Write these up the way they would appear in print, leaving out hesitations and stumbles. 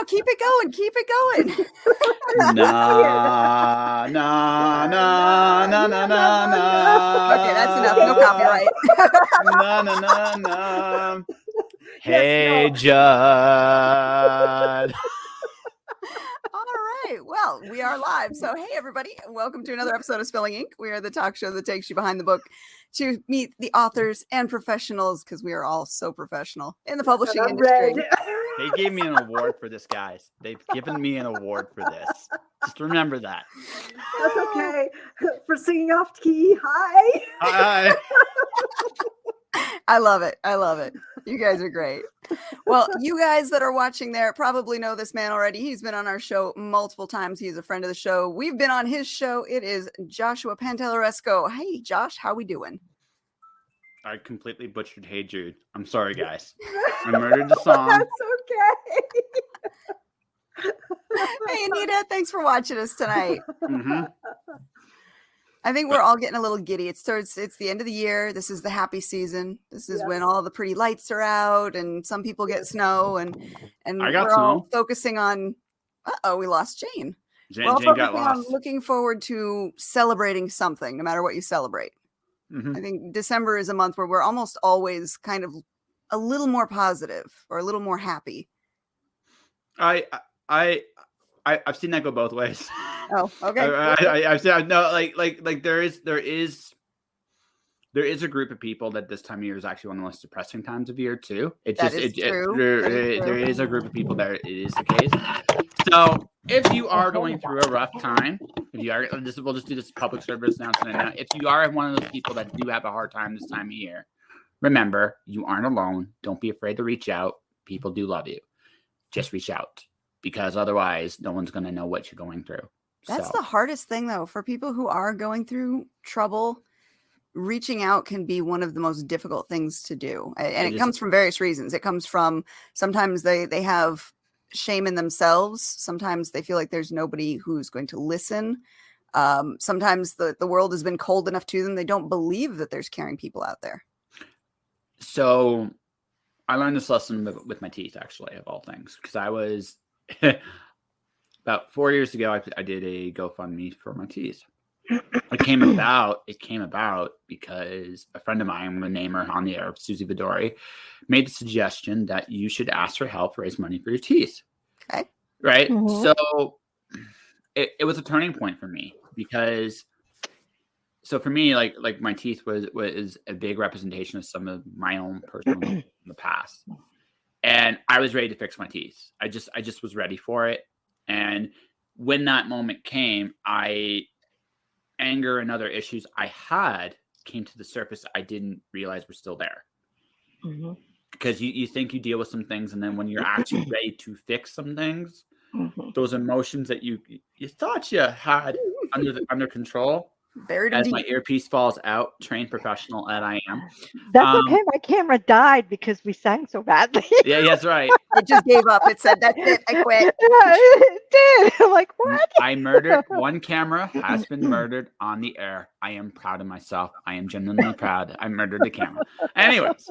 now. Keep it going. Keep it going. Nah. Okay, that's enough. No copyright. No. Hey, Judd. All right. Well, we are live. So, hey, everybody. Welcome to another episode of Spilling Ink. We are the talk show that takes you behind the book to meet the authors and professionals, because we are all so professional in the publishing industry. They gave me an award for this, guys. They've given me an award for this. Just remember that. That's okay. For singing off key. Hi. Hi. I love it. I love it. You guys are great. Well, you guys that are watching there probably know this man already. He's been on our show multiple times. He's a friend of the show. We've been on his show. It is Joshua Pantalleresco. Hey, Josh, how we doing? I completely butchered Hey Jude. I'm sorry, guys. I murdered the song. That's okay. Hey, Anita, thanks for watching us tonight. Mm-hmm. I think we're all getting a little giddy. It's the end of the year. This is the happy season. This is when all the pretty lights are out and some people get snow and I got we're all snow. focusing on, we lost Jane. Jane We're all got focusing on lost. looking forward to celebrating something, no matter what you celebrate. Mm-hmm. I think December is a month where we're almost always kind of a little more positive or a little more happy. I've seen that go both ways. Oh, okay. I've seen like there is a group of people that this time of year is actually one of the most depressing times of year too. There is a group of people that it is the case. So if you are going through a rough time, we'll just do this public service announcement now. If you are one of those people that do have a hard time this time of year, remember you aren't alone. Don't be afraid to reach out. People do love you. Just reach out, because otherwise no one's going to know what you're going through. That's the hardest thing, though, for people who are going through trouble. Reaching out can be one of the most difficult things to do. And it comes from various reasons. It comes from sometimes they have shame in themselves. Sometimes they feel like there's nobody who's going to listen. Sometimes the world has been cold enough to them. They don't believe that there's caring people out there. So I learned this lesson with my teeth, actually, of all things, because I was about 4 years ago, I did a GoFundMe for my teeth. It came about because a friend of mine, I'm going to name her on the air, Susie Vidori, made the suggestion that you should ask for help, raise money for your teeth. Okay. Right. Mm-hmm. So it was a turning point for me, because for me, like my teeth was a big representation of some of my own personal in the past. And I was ready to fix my teeth. I just was ready for it. And when that moment came, anger and other issues I had came to the surface. I didn't realize were still there. Mm-hmm. Because you think you deal with some things, and then when you're actually ready to fix some things, those emotions that you thought you had under control, Buried as deep. my earpiece falls out, trained professional that I am. That's okay. My camera died because we sang so badly. Yeah, that's right. It just gave up. It said, that's it. I quit. Yeah, it did. I'm like, what? I murdered one camera, has been murdered on the air. I am proud of myself. I am genuinely proud. I murdered the camera. Anyways,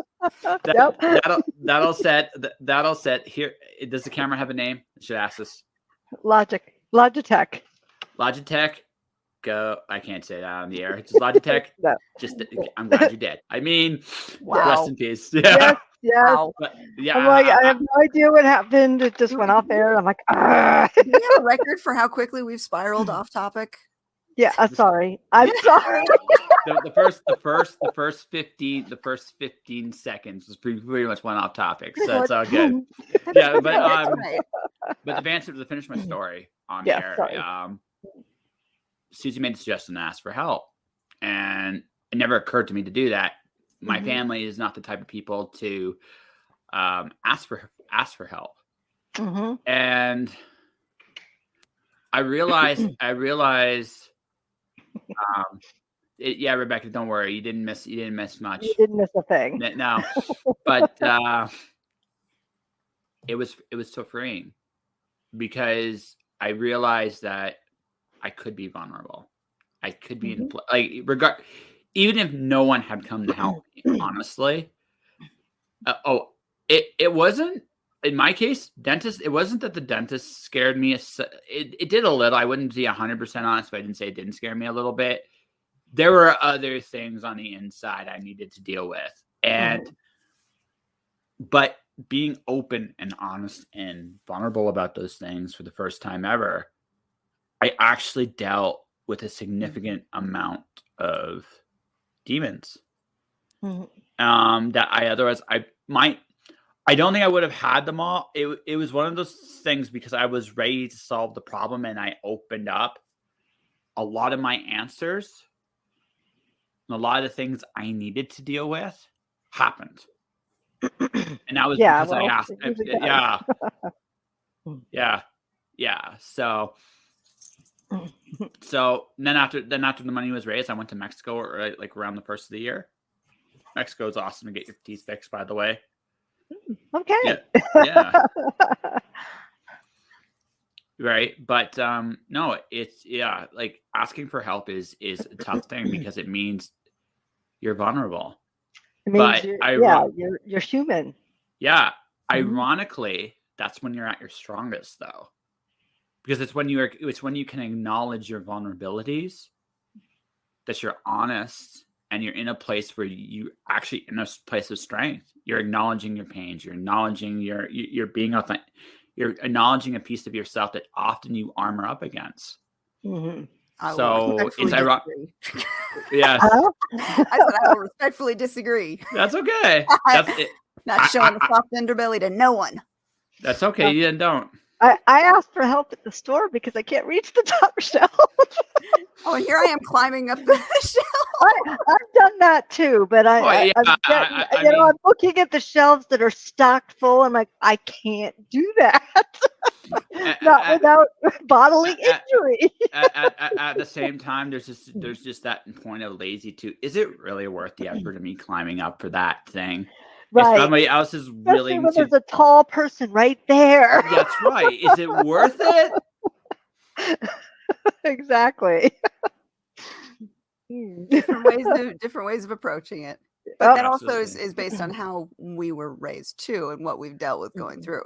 that'll set here. Does the camera have a name? I should ask this. Logitech. Go. I can't say that on the air. It's Logitech. No. I'm glad you're dead. I mean, Wow. rest in peace. Yeah. Yes. Wow. But, yeah. I'm like, I have no idea what happened. It just went off air. I'm like, ah. Do we have a record for how quickly we've spiraled off topic? Yeah, sorry. I'm sorry. the first 15 seconds was pretty much went off topic, so it's all good. Yeah, but to finish my story on there, Susie made the suggestion to ask for help, and it never occurred to me to do that. My family is not the type of people to ask for help, and I realized. Yeah, Rebecca, don't worry. You didn't miss much. You didn't miss a thing. No, but it was so freeing, because I realized that I could be vulnerable. I could be in even if no one had come to help me. Honestly, it wasn't in my case, dentist, it wasn't that the dentist scared me. It did a little. I wouldn't be 100% honest, but I didn't say it didn't scare me a little bit. There were other things on the inside I needed to deal with. And, but being open and honest and vulnerable about those things for the first time ever, I actually dealt with a significant amount of demons that I otherwise, I don't think I would have had them all. It was one of those things because I was ready to solve the problem and I opened up. A lot of my answers and a lot of the things I needed to deal with happened. And that was because I asked. Yeah. So then after the money was raised, I went to Mexico like around the first of the year. Mexico is awesome to get your teeth fixed, by the way. Okay. Yeah. Right. But no, it's like asking for help is a tough thing because it means you're vulnerable. It means you're human. Yeah. Ironically, that's when you're at your strongest though. Because it's when you can acknowledge your vulnerabilities, that you're honest. And you're in a place where you actually in a place of strength. You're acknowledging your pains. You're acknowledging you're being authentic. You're acknowledging a piece of yourself that often you armor up against. So it's ironic. Yes. I will respectfully disagree. That's okay. That's it. Not showing a soft underbelly to no one. That's okay. You don't. I asked for help at the store because I can't reach the top shelf. Oh, and here I am climbing up the shelf. I've done that too, but I'm looking at the shelves that are stocked full. I'm like, I can't do that. Not without bodily injury. At the same time, there's just that point of lazy too. Is it really worth the effort of me climbing up for that thing? Right. If somebody else is willing when there's a tall person right there. That's right. Is it worth it? Exactly. Different ways of approaching it. But that also is based on how we were raised too and what we've dealt with going through.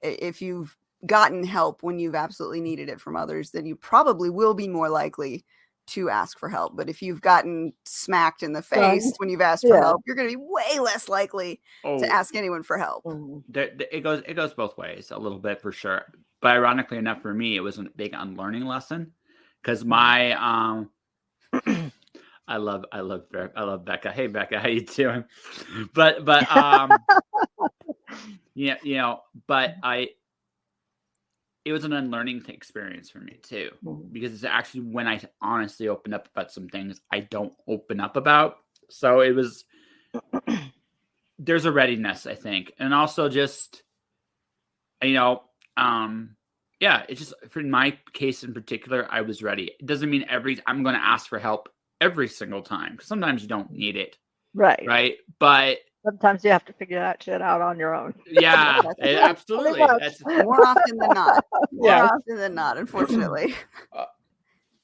If you've gotten help when you've absolutely needed it from others, then you probably will be more likely to ask for help. But if you've gotten smacked in the face when you've asked for help, you're going to be way less likely to ask anyone for help. It goes both ways a little bit for sure. But ironically enough, for me, it was a big unlearning lesson because my I love Becca. Hey Becca, how you doing? But but it was an unlearning experience for me too, because it's actually when I honestly opened up about some things I don't open up about. So it was, there's a readiness, I think. And also just, it's just for my case in particular, I was ready. It doesn't mean I'm going to ask for help every single time because sometimes you don't need it. Right. But sometimes you have to figure that shit out on your own. Yeah, absolutely. That's more often than not. More often than not, unfortunately.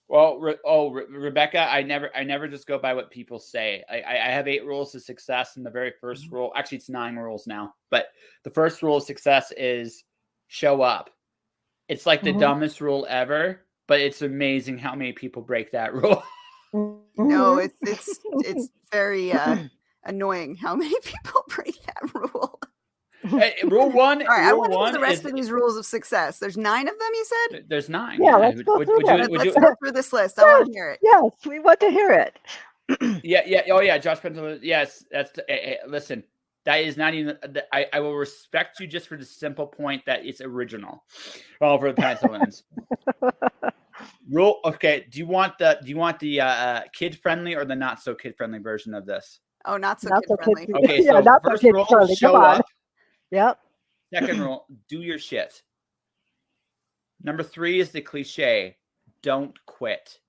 Rebekah, I never just go by what people say. I have 8 rules of success, and the very first rule, actually it's 9 rules now, but the first rule of success is show up. It's like the dumbest rule ever, but it's amazing how many people break that rule. No, it's very annoying how many people break that rule. Hey, rule 1. All right, I want to hear the rest of these rules of success. There's 9 of them, you said? There's 9. Yeah, let's go through let's go through this list. I want to hear it. Yes, we want to hear it. Yeah. Oh, yeah. Josh Pantalleresco. Yes, that's. Listen, that is not even. I will respect you just for the simple point that it's original. All for the Pantalleresco. Rule. Okay. Do you want the kid friendly or the not so kid friendly version of this? Oh, not so kid friendly. Okay, so first rule, show up. Yep. Second rule, do your shit. Number 3 is the cliche, don't quit.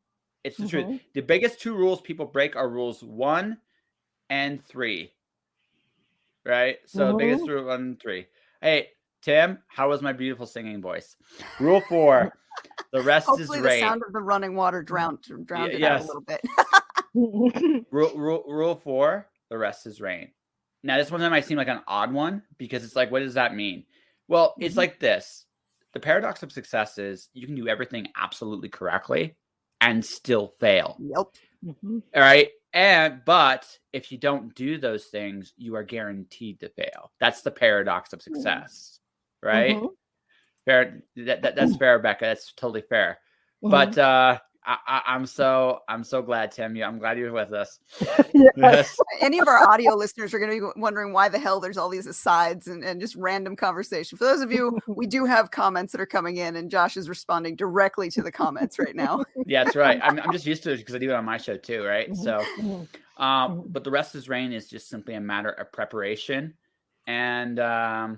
It's the truth. The biggest 2 rules people break are rules 1 and 3. Right? So the biggest rule 1 and 3. Hey, Tim, how was my beautiful singing voice? Rule 4, the rest is rain. Hopefully the sound of the running water drowned it out a little bit. Rule 4, the rest is rain. Now, this one might seem like an odd one because it's like, what does that mean? Well, it's like this. The paradox of success is you can do everything absolutely correctly and still fail. Yep. All right. But if you don't do those things, you are guaranteed to fail. That's the paradox of success. Right? Fair. That's fair, Rebekah. That's totally fair. But I'm so glad, Tim. I'm glad you're with us. Yes. Any of our audio listeners are going to be wondering why the hell there's all these asides and just random conversation. For those of you, we do have comments that are coming in, and Josh is responding directly to the comments right now. Yeah, that's right. I'm just used to it because I do it on my show too, right? So, but the rest is rain is just simply a matter of preparation, and I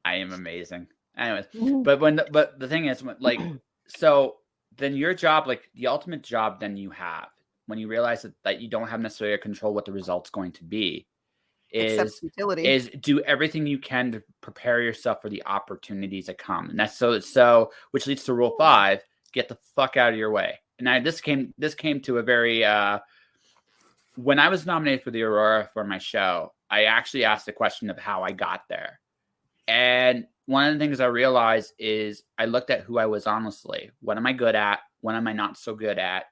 am amazing. Anyways, but the thing is, like, so then your job, like the ultimate job, then you have when you realize that you don't have necessarily control what the result's going to be, is do everything you can to prepare yourself for the opportunities that come, and that's so which leads to rule 5: get the fuck out of your way. And this came to a very when I was nominated for the Aurora for my show, I actually asked the question of how I got there. And one of the things I realized is I looked at who I was honestly. What am I good at? What am I not so good at?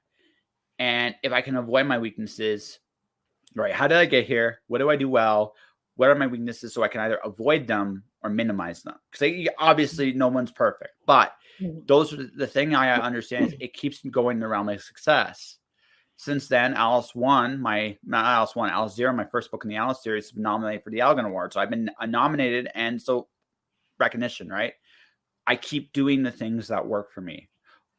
And if I can avoid my weaknesses, right? How did I get here? What do I do well? What are my weaknesses so I can either avoid them or minimize them? Because obviously no one's perfect. But those are the thing I understand is it keeps me going in the realm of success. Since then, Alice 0, my first book in the Alice series, has been nominated for the Elgin Award. So I've been nominated, and so recognition, right? I keep doing the things that work for me.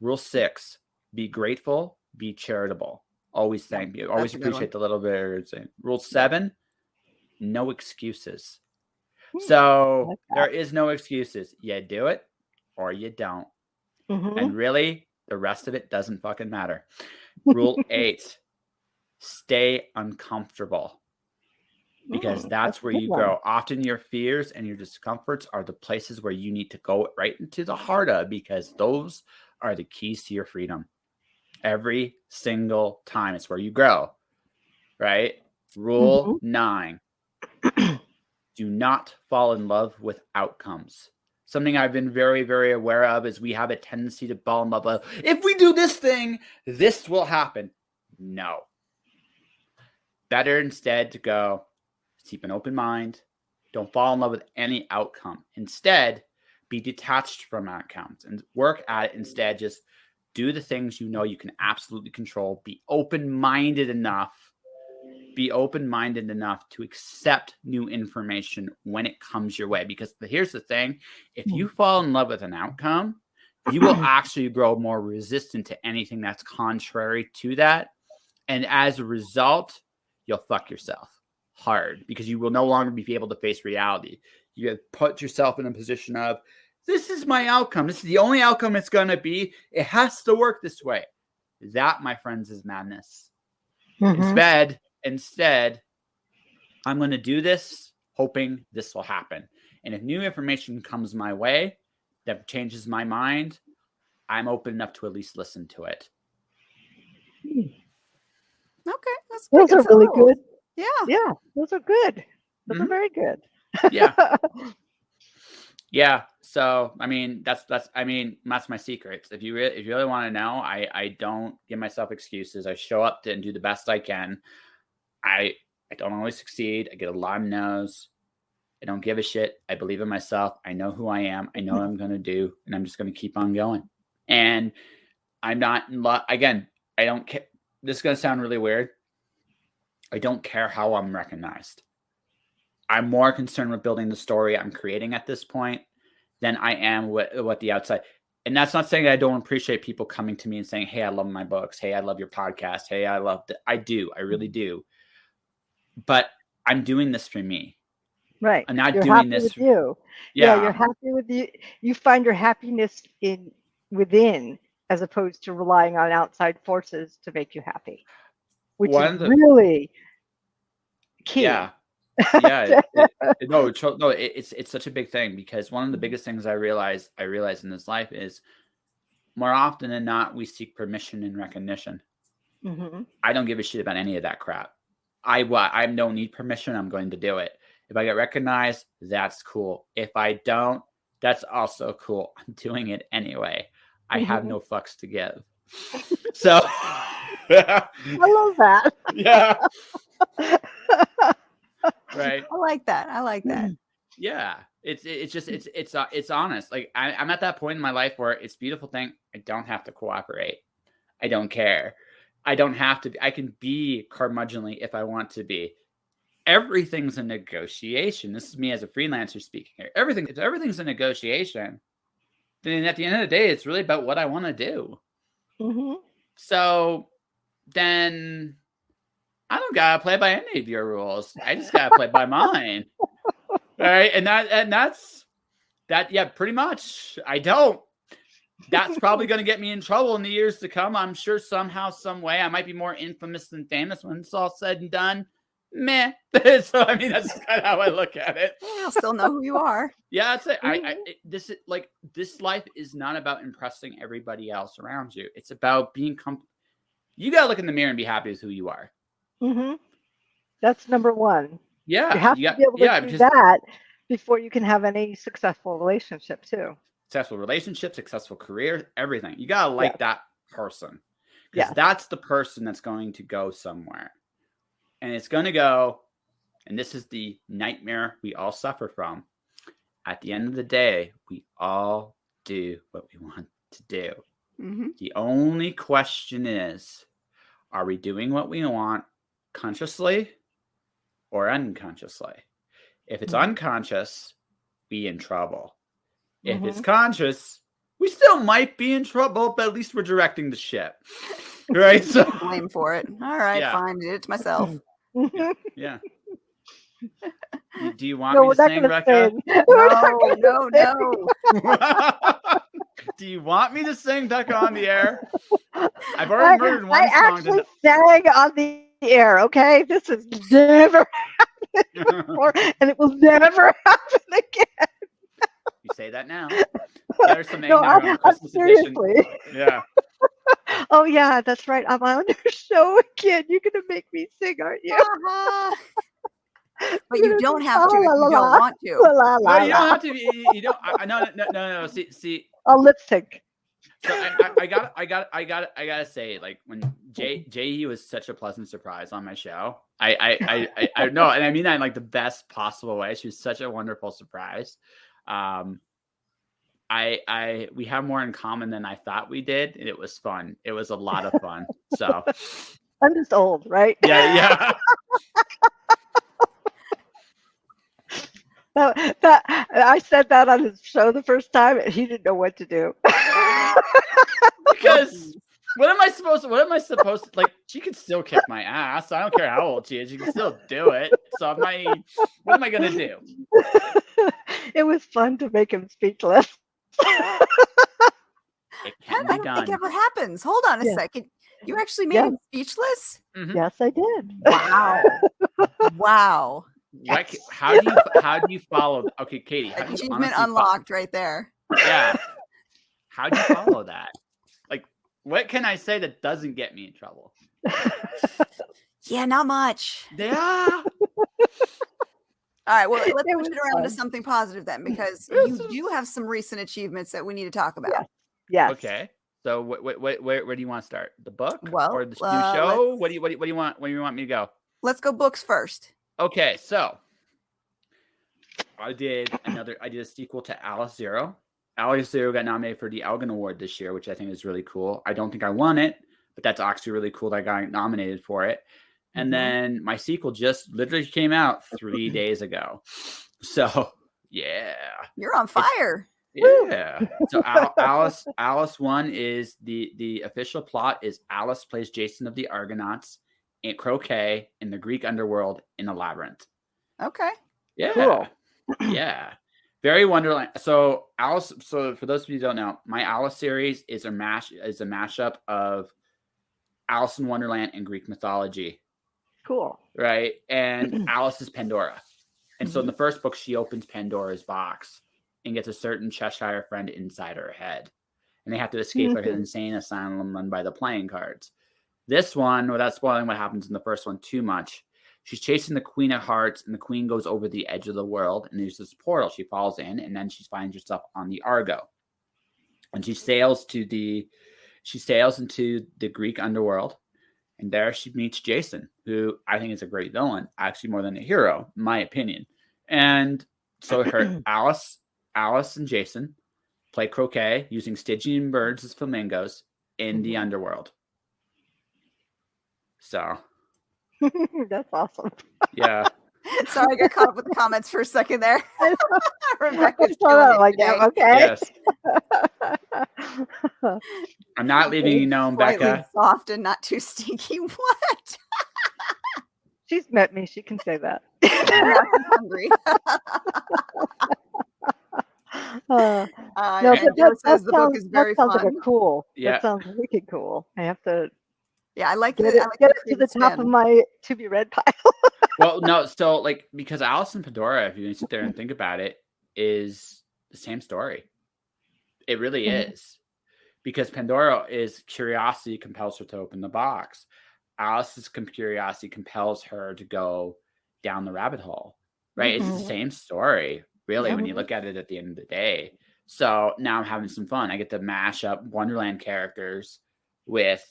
Rule 6: be grateful, be charitable. Always thank you. Always appreciate the little bit. Rule 7: no excuses. So there is no excuses. You do it or you don't. And really, the rest of it doesn't fucking matter. Rule 8: stay uncomfortable, because that's where you grow. Often your fears and your discomforts are the places where you need to go right into the heart of, because those are the keys to your freedom. Every single time, it's where you grow, right? Rule 9: do not fall in love with outcomes. Something I've been very, very aware of is we have a tendency to fall in love with, if we do this thing, this will happen. No. Better instead to go, keep an open mind. Don't fall in love with any outcome. Instead, be detached from outcomes and work at it. Instead, just do the things you know you can absolutely control. Be open-minded enough to accept new information when it comes your way. Because here's the thing: if you fall in love with an outcome, you will actually grow more resistant to anything that's contrary to that. And as a result, you'll fuck yourself hard, because you will no longer be able to face reality. You have put yourself in a position of, this is my outcome. This is the only outcome it's going to be. It has to work this way. That, my friends, is madness. Instead, I'm going to do this hoping this will happen. And if new information comes my way that changes my mind, I'm open enough to at least listen to it. Okay. Those are really good. Yeah. Yeah. Those are good. Those are very good. Yeah. Yeah. So, I mean, that's my secret. If you really want to know, I don't give myself excuses. I show up and do the best I can. I don't always succeed. I get a lot of no's. I don't give a shit. I believe in myself. I know who I am. I know what I'm going to do, and I'm just going to keep on going. And I'm not in love. Again, I don't care. This is going to sound really weird. I don't care how I'm recognized. I'm more concerned with building the story I'm creating at this point than I am with the outside. And that's not saying that I don't appreciate people coming to me and saying, hey, I love my books. Hey, I love your podcast. Hey, I do. I really do. But I'm doing this for me. Right. I'm not you're doing happy this with you. Yeah, you're happy with you. You find your happiness within, as opposed to relying on outside forces to make you happy, which is really key. Yeah. Yeah. It's such a big thing, because one of the biggest things I realize in this life is, more often than not, we seek permission and recognition. I don't give a shit about any of that crap. I don't need permission. I'm going to do it. If I get recognized, that's cool. If I don't, that's also cool. I'm doing it anyway. I have no fucks to give. So I love that. Yeah. Right. I like that. Yeah. It's honest. Like I'm at that point in my life where it's a beautiful thing. I don't have to cooperate. I don't care. I don't have to be. I can be curmudgeonly if I want to be. Everything's a negotiation. This is me as a freelancer speaking here. If everything's a negotiation, then at the end of the day, it's really about what I want to do. Mm-hmm. So then I don't gotta play by any of your rules. I just gotta play by mine. Right. And that's that. Yeah, pretty much. I don't. That's probably going to get me in trouble in the years to come. I'm sure somehow, some way, I might be more infamous than famous when it's all said and done. Meh. So I mean, that's kind of how I look at it. I'll still know who you are. Yeah, that's it. This life is not about impressing everybody else around you. It's about being you gotta look in the mirror and be happy with who you are. Mm-hmm. That's number one. Yeah, you have to be able to do that before you can have any successful relationship too. Successful relationship, successful career, everything. You gotta like that person, because that's the person that's going to go somewhere, and it's going to go. And this is the nightmare we all suffer from. At the end of the day, we all do what we want to do. Mm-hmm. The only question is, are we doing what we want consciously or unconsciously? If it's unconscious, we in trouble. If it's conscious, we still might be in trouble, but at least we're directing the ship. Right? So blame for it. All right, fine. Did it to myself. Yeah. Do you want me to sing, Rebecca? No. Do you want me to sing, Becca, on the air? I've already murdered one song. I actually sang on the air, okay? This has never happened before, and it will never happen again. You say that now. There's some I'm seriously. Edition. Yeah. Oh, yeah, that's right. I'm on your show again. You're going to make me sing, aren't you? But you don't have to if you don't want to. No, you don't have to. You don't. No. See. I'll lip sync. So I gotta say, like, when Jay was such a pleasant surprise on my show. I know, and I mean that in like the best possible way. She was such a wonderful surprise. We have more in common than I thought we did, and it was fun. It was a lot of fun. So I'm just old, right? Yeah. That I said that on his show the first time, and he didn't know what to do. Because what am I supposed to like? She could still kick my ass. I don't care how old she is. She can still do it. So what am I gonna do? It was fun to make him speechless. It can be done. I don't think ever happens. Hold on a second. You actually made him speechless? Mm-hmm. Yes, I did. Wow. Wow. How do you follow? Okay, Katie. How do you achievement unlocked right there. Yeah. How do you follow that? Like, what can I say that doesn't get me in trouble? Yeah, not much. Yeah. All right. Well, let's push it around to something positive then, because you do have some recent achievements that we need to talk about. Yes. Okay. So, where do you want to start? The book or the new show? What do you want? Where do you want me to go? Let's go books first. Okay, so I did a sequel to Alice Zero. Alice Zero got nominated for the Elgin Award this year, which I think is really cool. I don't think I won it, but that's actually really cool that I got nominated for it. And then my sequel just literally came out 3 days ago. So yeah, you're on fire. Yeah. So Alice 1 is the official plot is Alice plays Jason of the Argonauts in croquet in the Greek underworld in a labyrinth. Okay. Yeah. Cool. Yeah. Very Wonderland. So Alice. So for those of you who don't know, my Alice series is a mashup of Alice in Wonderland and Greek mythology. Cool. Right. And Alice is Pandora. And so in the first book, she opens Pandora's box and gets a certain Cheshire friend inside her head. And they have to escape an insane asylum run by the playing cards. This one, without spoiling what happens in the first one too much, She's chasing the Queen of Hearts, and the Queen goes over the edge of the world, and there's this portal she falls in, and then she finds herself on the Argo, and she sails into the Greek underworld, and there she meets Jason, who I think is a great villain, actually more than a hero, in my opinion. And so Alice and Jason play croquet using Stygian birds as flamingos in the underworld. So that's awesome. Yeah. Sorry, I got caught up with the comments for a second there. Rebekah's like, yeah, okay. Yes. I'm not leaving you known, Becca. Soft and not too stinky. What? She's met me. She can say that. I'm hungry. No, that says the book is very fun. Like cool. Yeah. That sounds wicked cool. I have to. Yeah, I like get it to the top of my to be read pile. Well, no, so like because Alice and Pandora, if you sit there and think about it, is the same story. It really is. Because Pandora is curiosity compels her to open the box. Alice's curiosity compels her to go down the rabbit hole. Right? It's the same story, really, when you look at it at the end of the day. So now I'm having some fun. I get to mash up Wonderland characters with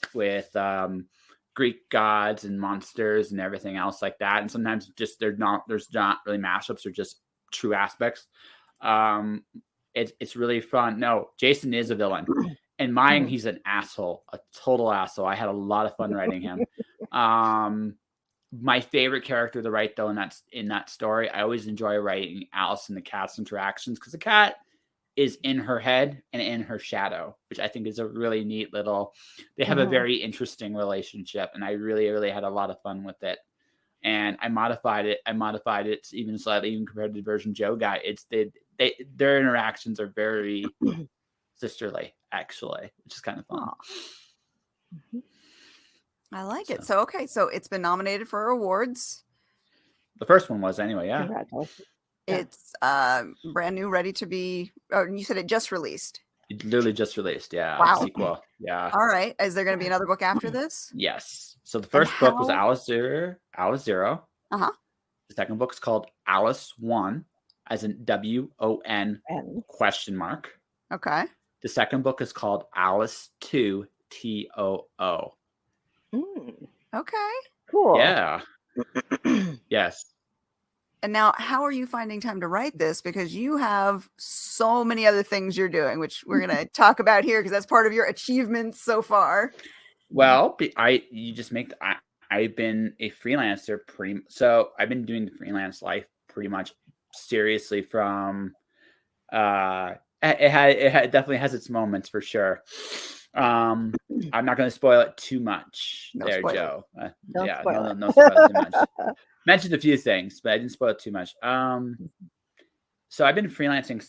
Greek gods and monsters and everything else like that. And sometimes just there's not really mashups, they're just true aspects. It's really fun. No, Jason is a villain. And mine, he's an asshole, a total asshole. I had a lot of fun writing him. My favorite character to write, though, in that story, I always enjoy writing Alice and the cat's interactions, because the cat is in her head and in her shadow, which I think is a really neat they have a very interesting relationship, and I really, really had a lot of fun with it. And I modified it even slightly, even compared to the version Joe got. Their interactions are very sisterly, actually, which is kind of fun. I like it. So it's been nominated for awards. The first one was, anyway. Yeah. Congratulations. It's brand new, ready to be. Oh, and you said it just released. It literally just released. Yeah. Wow. Sequel. Yeah. All right. Is there going to be another book after this? Yes. So the first book was Alice Zero. Uh-huh. The second book is called Alice 1, as in WON ? Okay. The second book is called Alice 2 TOO. Okay. Cool. Yeah. Yes. And now, how are you finding time to write this? Because you have so many other things you're doing, which we're going to talk about here, because that's part of your achievements so far. Well, I've been a freelancer so I've been doing the freelance life pretty much seriously from it definitely has its moments for sure. I'm not going to spoil it too much. No spoil. Joe. No spoil too much. Mentioned a few things, but I didn't spoil it too much. So I've been freelancing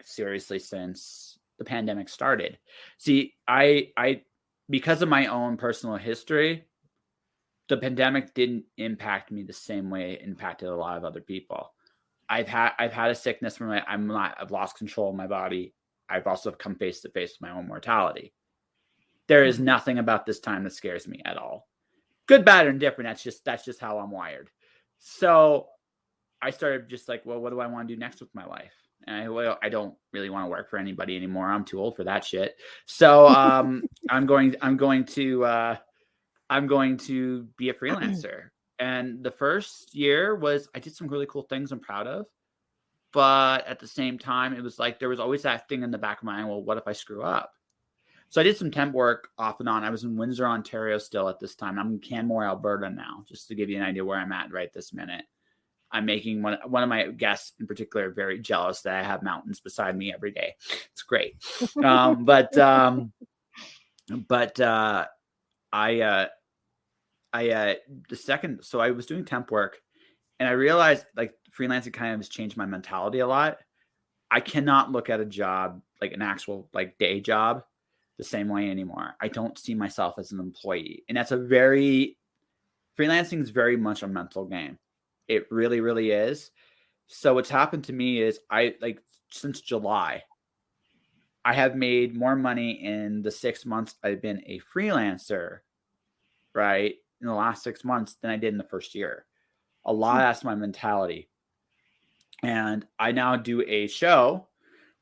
seriously since the pandemic started. See, I because of my own personal history, the pandemic didn't impact me the same way it impacted a lot of other people. I've had a sickness where I've lost control of my body. I've also come face to face with my own mortality. There is nothing about this time that scares me at all. Good, bad, or indifferent. That's just how I'm wired. So I started just like, well, what do I want to do next with my life? And I don't really want to work for anybody anymore. I'm too old for that shit. So I'm going to be a freelancer. And the first year I did some really cool things I'm proud of. But at the same time, it was like there was always that thing in the back of my mind, well, what if I screw up? So I did some temp work off and on. I was in Windsor, Ontario still at this time. I'm in Canmore, Alberta now, just to give you an idea where I'm at right this minute. I'm making one of my guests in particular very jealous that I have mountains beside me every day. It's great. The second, so I was doing temp work, and I realized like freelancing kind of has changed my mentality a lot. I cannot look at a job, like an actual like day job, the same way anymore. I don't see myself as an employee. And freelancing is very much a mental game. It really, really is. So what's happened to me is since July, I have made more money in the 6 months I've been a freelancer, right, in the last 6 months than I did in the first year. a lot as to my mentality. And I now do a show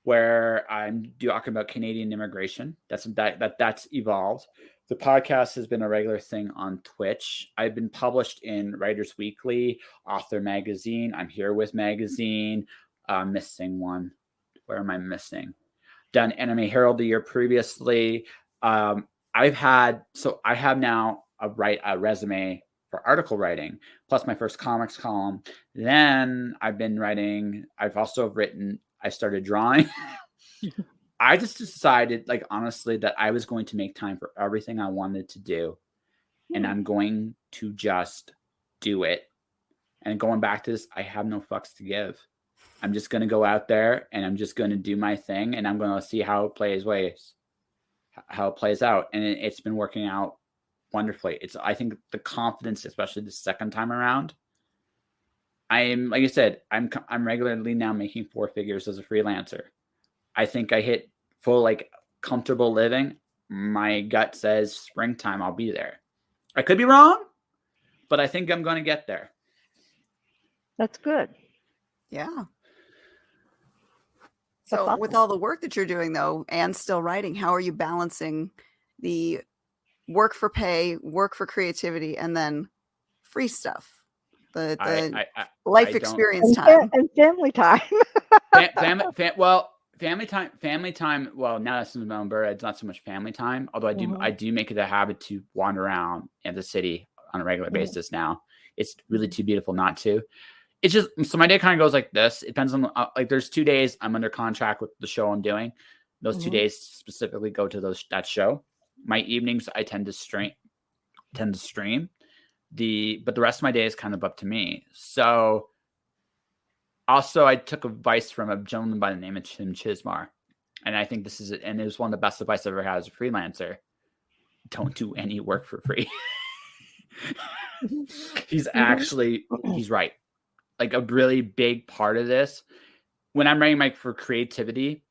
where I'm talking about Canadian immigration. That's evolved. The podcast has been a regular thing on Twitch. I've been published in Writers Weekly, Author Magazine, I'm Here With Magazine. Missing one. Where am I missing? Done Anime Herald the year previously. I have now a resume for article writing, plus my first comics column. Then I've been writing. I've also written. I started drawing. I just decided, like, honestly, that I was going to make time for everything I wanted to do. And I'm going to just do it. And going back to this, I have no fucks to give. I'm just going to go out there and I'm just going to do my thing. And I'm going to see how it plays out. And it's been working out wonderfully. I think the confidence, especially the second time around, like I said, I'm regularly now making 4 figures as a freelancer. I think I hit full, like, comfortable living. My gut says springtime, I'll be there. I could be wrong, but I think I'm going to get there. That's good. Yeah. So with all the work that you're doing, though, and still writing, how are you balancing the work for pay, work for creativity, and then free stuff? The life experience time. And family time. Family time. Well, now that's in November, it's not so much family time. Although I do make it a habit to wander around in the city on a regular basis now. It's really too beautiful not to. It's just, so my day kind of goes like this. It depends on, like, there's 2 days I'm under contract with the show I'm doing. Those 2 days specifically go to that show. My evenings I tend to stream. But the rest of my day is kind of up to me. So also, I took advice from a gentleman by the name of Tim Chismar. And I think this is it. And it was one of the best advice I've ever had as a freelancer. Don't do any work for free. He's right. Like, a really big part of this, when I'm writing for creativity,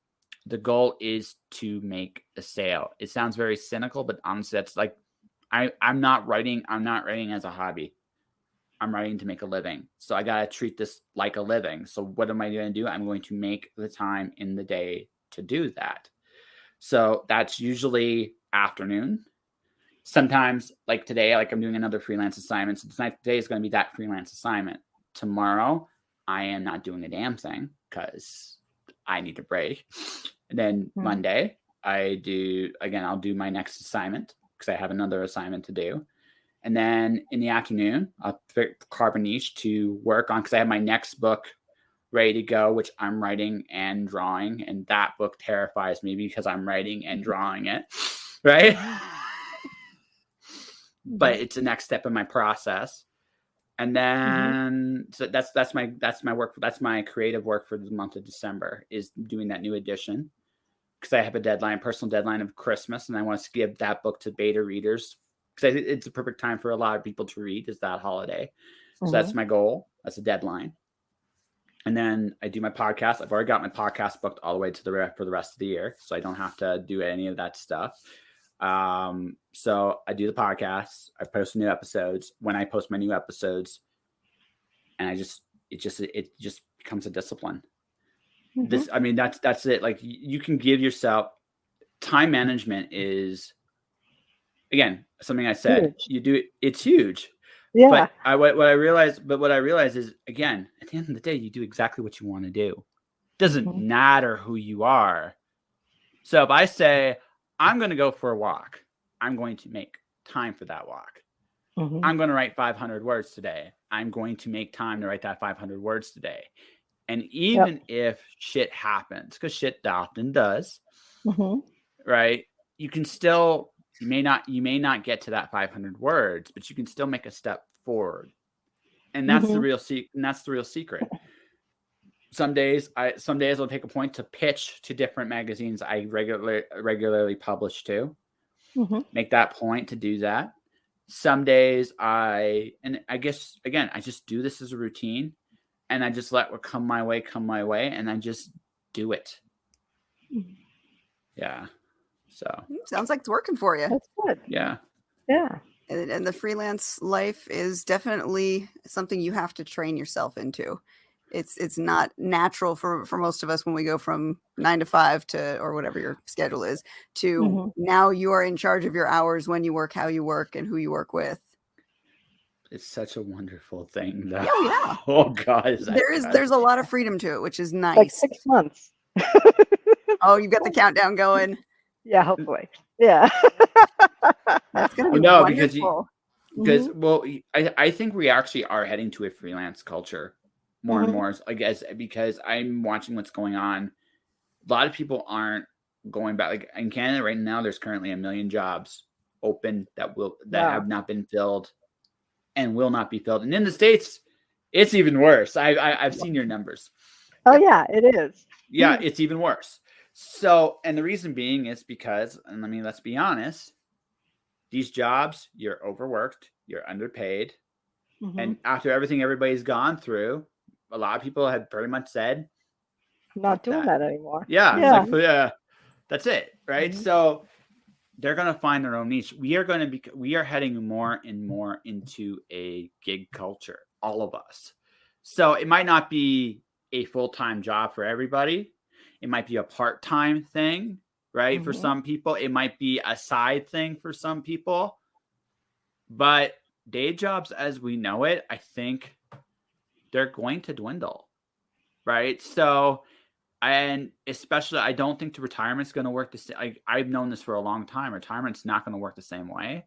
the goal is to make a sale. It sounds very cynical, but honestly, that's like, I'm not writing as a hobby. I'm writing to make a living. So I got to treat this like a living. So what am I going to do? I'm going to make the time in the day to do that. So that's usually afternoon. Sometimes, like today, like I'm doing another freelance assignment. So today is going to be that freelance assignment. Tomorrow, I am not doing a damn thing because I need a break. And then Monday, I'll do my next assignment because I have another assignment to do. And then in the afternoon, I'll carve a niche to work on because I have my next book ready to go, which I'm writing and drawing. And that book terrifies me because I'm writing and drawing it, right? But it's the next step in my process. And then so that's my work. That's my creative work for the month of December, is doing that new edition because I have a personal deadline of Christmas, and I want to give that book to beta readers because it's a perfect time for a lot of people to read, is that holiday. So that's my goal. That's a deadline. And then I do my podcast. I've already got my podcast booked all the way to for the rest of the year, so I don't have to do any of that stuff. So I do the podcast. I post new episodes. When I post my new episodes, and it just becomes a discipline. That's it. Like, you can give yourself time management is, again, something I said, huge. You do it. It's huge. Yeah. But what I realize is, again, at the end of the day, you do exactly what you want to do. It doesn't matter who you are. So if I say, I'm going to go for a walk, I'm going to make time for that walk. I'm going to write 500 words today. I'm going to make time to write that 500 words today. And even if shit happens, because shit often does, right? You can still, you may not get to that 500 words, but you can still make a step forward. And that's the real secret. Some days I'll take a point to pitch to different magazines I regularly publish to. Make that point to do that. Some days I guess, again, I just do this as a routine, and I just let what come my way, and I just do it. Yeah. So sounds like it's working for you. That's good. Yeah. Yeah. And the freelance life is definitely something you have to train yourself into. It's not natural for most of us when we go from 9 to 5 to, or whatever your schedule is, to now you are in charge of your hours, when you work, how you work, and who you work with. It's such a wonderful thing, though. Oh yeah. Oh God, there's a lot of freedom to it, which is nice. Like 6 months. Oh, you've got the countdown going. Yeah, hopefully. Yeah. That's gonna be wonderful. Because well, I think we actually are heading to a freelance culture more and more, I guess, because I'm watching what's going on. A lot of people aren't going back. Like in Canada right now, there's currently 1 million jobs open that have not been filled and will not be filled. And in the States, it's even worse. I've seen your numbers. Oh yeah, it is. Yeah, it's even worse. So, and the reason being is because, and let's be honest, these jobs, you're overworked, you're underpaid. And after everything everybody's gone through, a lot of people have pretty much said, not doing that anymore. Yeah. It's like, that's it. Right. So they're going to find their own niche. We are heading more and more into a gig culture, all of us. So it might not be a full-time job for everybody. It might be a part-time thing, right? For some people, it might be a side thing for some people. But day jobs as we know it, I think they're going to dwindle, right? So, and especially, I don't think the retirement's going to work the same. I've known this for a long time. Retirement's not going to work the same way.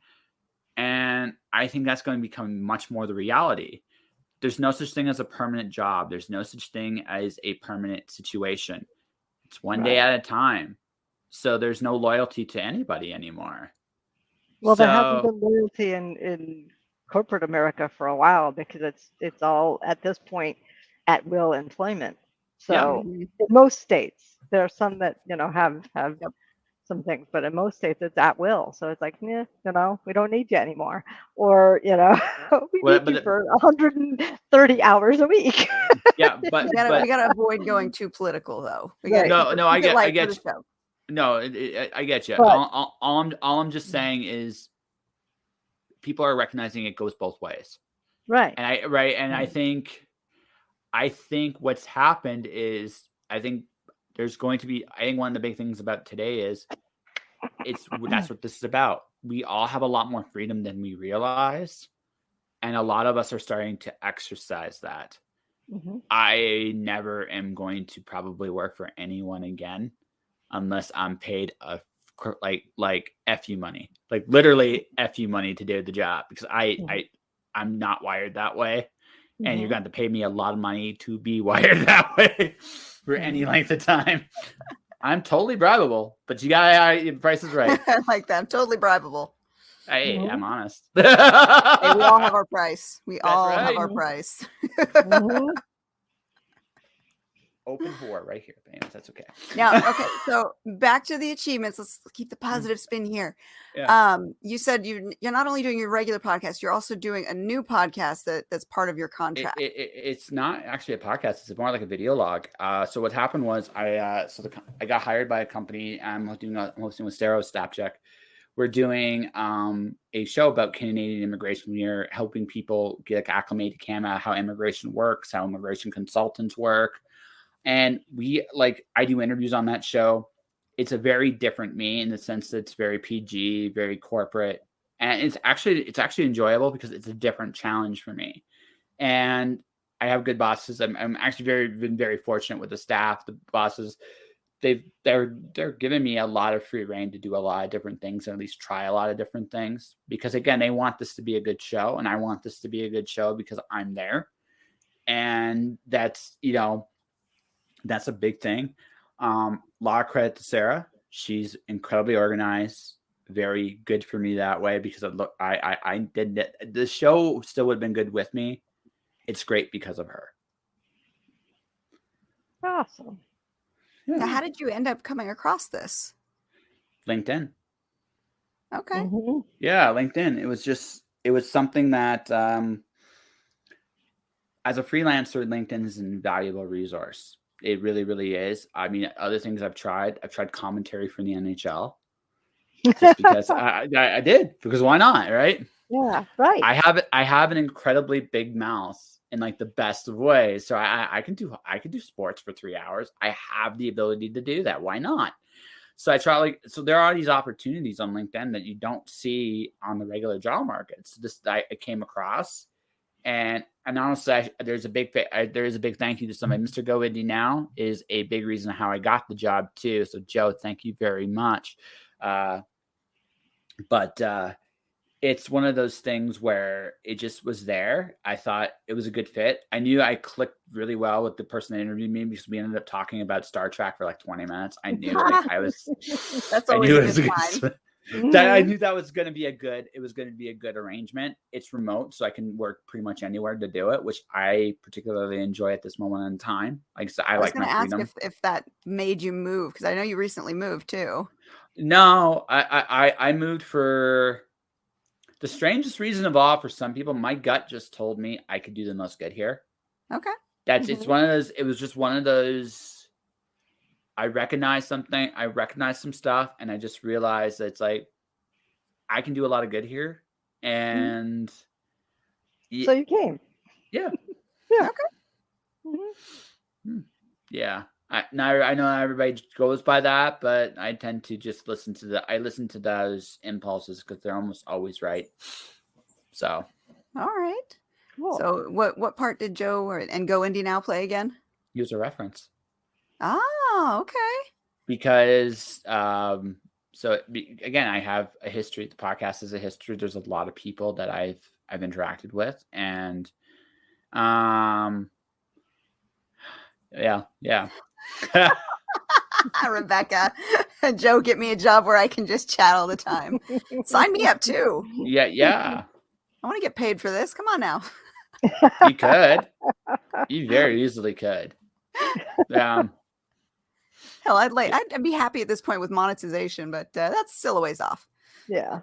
And I think that's going to become much more the reality. There's no such thing as a permanent job. There's no such thing as a permanent situation. It's one day at a time. So there's no loyalty to anybody anymore. Well, there hasn't been loyalty in corporate America for a while because it's all at this point at will employment. So in most states, there are some that have some things, but in most states it's at will. So it's like, we don't need you anymore, or we need you for 130 hours a week. Yeah, but we gotta avoid going too political, though. I get you. No, I get you. All I'm just saying is people are recognizing it goes both ways. Right. And I think what's happened is I think one of the big things about today is that's what this is about. We all have a lot more freedom than we realize. And a lot of us are starting to exercise that. I never am going to probably work for anyone again unless I'm paid like FU money, like literally FU money to do the job, because I'm not wired that way. And you're going to pay me a lot of money to be wired that way for any length of time. I'm totally bribable, but you got the price is right. I like that. I'm totally bribable. Hey, I'm honest. Hey, we all have our price. Have our price. Open whore right here, Baines. That's okay. Now, okay. So back to the achievements. Let's keep the positive spin here. Yeah. You said you're not only doing your regular podcast, you're also doing a new podcast that's part of your contract. It's not actually a podcast. It's more like a video log. So what happened was I got hired by a company. I'm hosting with Sarah Stapcheck. We're doing a show about Canadian immigration. We're helping people get acclimated to Canada, how immigration works, how immigration consultants work. And I do interviews on that show. It's a very different me in the sense that it's very PG, very corporate. And it's actually enjoyable because it's a different challenge for me. And I have good bosses. I'm actually been very fortunate with the staff, the bosses. They're giving me a lot of free reign to do a lot of different things, or at least try a lot of different things, because again, they want this to be a good show, and I want this to be a good show because I'm there. And that's a big thing. A lot of credit to Sarah. She's incredibly organized, very good for me that way, because I did it. The show still would have been good with me. It's great because of her. Awesome. Yeah. Now, how did you end up coming across this? LinkedIn. Okay. Yeah, LinkedIn. It was something that as a freelancer, LinkedIn is an invaluable resource. It really, really is. I mean, other things I've tried commentary for the NHL, just because I did, because why not, right? Yeah, right. I have an incredibly big mouth in like the best of ways. So I can do sports for 3 hours. I have the ability to do that. Why not? So I try so there are these opportunities on LinkedIn that you don't see on the regular job market. So I came across, and honestly, there is a big thank you to somebody. Mr. Go Indie Now is a big reason how I got the job too. So Joe, thank you very much. But it's one of those things where it just was there. I thought it was a good fit. I knew I clicked really well with the person that interviewed me because we ended up talking about Star Trek for like 20 minutes. I knew I was. That's always a good sign. I knew that was going to be a good arrangement. It's remote, so I can work pretty much anywhere to do it, which I particularly enjoy at this moment in time. Like, so I like my freedom. Ask if that made you move, because I know you recently moved too. No, I moved for the strangest reason of all. For some people, my gut just told me I could do the most good here. Okay. It's one of those. It was just one of those. I recognized something. I recognized some stuff, and I just realized that it's like I can do a lot of good here. And so you came. Yeah. Yeah. Okay. Yeah. I know everybody goes by that, but I tend to just listen to those impulses because they're almost always right. So. All right. Cool. So what part did Joe and Go Indie Now play again? Use a reference. Oh, okay. Because again, I have a history. The podcast is a history. There's a lot of people that I've interacted with, and yeah. Rebekah, Joe, get me a job where I can just chat all the time. Sign me up too. Yeah. I want to get paid for this. Come on now. You could. You very easily could. Hell, I'd be happy at this point with monetization, but that's still a ways off. Yeah.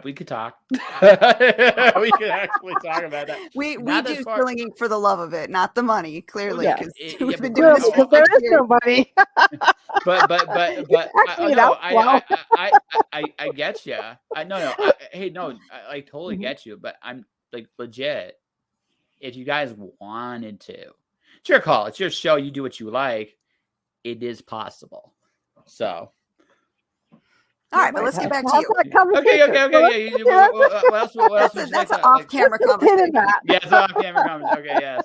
We could talk. We could actually talk about that. We do Skillinging for the love of it, not the money. Clearly, because we've been doing this because there is no money. but I get you. I totally get you. But I'm like legit. If you guys wanted to, it's your call. It's your show. You do what you like. It is possible. So. All right, but let's get back to you. Okay. What else? That's an off-camera conversation. Yeah, it's an off-camera conversation. Okay, yes.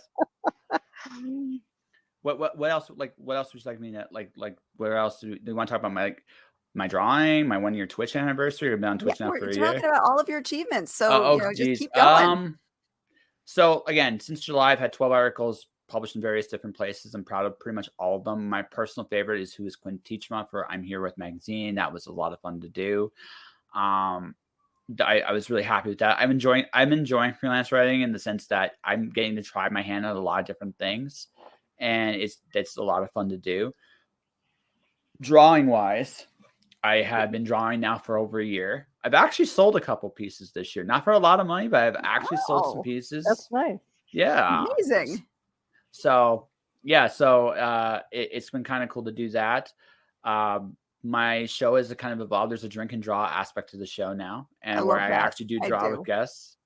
What else? What else would you like me to where else do you want to talk about? My drawing, my 1-year Twitch anniversary. I've been on Twitch now for a year. We're talking about all of your achievements, so just keep going. So again, since July, I've had 12 articles published in various different places. I'm proud of pretty much all of them. My personal favorite is Who is Quinn Teachma for I'm Here With magazine. That was a lot of fun to do. I was really happy with that. I'm enjoying freelance writing in the sense that I'm getting to try my hand at a lot of different things, and it's a lot of fun to do. Drawing wise, I have been drawing now for over a year. I've actually sold a couple pieces this year, not for a lot of money, but I've actually sold some pieces. That's nice. Yeah, amazing. So it's been kind of cool to do that. My show has kind of evolved. There's a drink and draw aspect to the show now, and where I actually do draw with guests.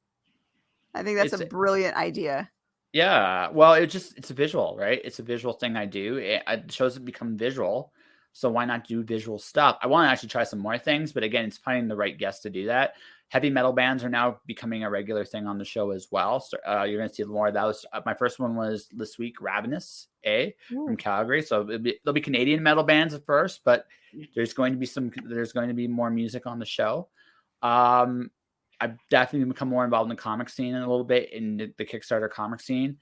I think that's a brilliant idea. Yeah, well, it's a visual, right? It's a visual thing I do. It shows it become visual, so why not do visual stuff? I want to actually try some more things, but again, it's finding the right guests to do that. Heavy metal bands are now becoming a regular thing on the show as well. So you're going to see more of those. My first one was this week, Ravenous from Calgary. So there'll be Canadian metal bands at first, but there's going to be more music on the show. I've definitely become more involved in the comic scene in a little bit, in the Kickstarter comic scene.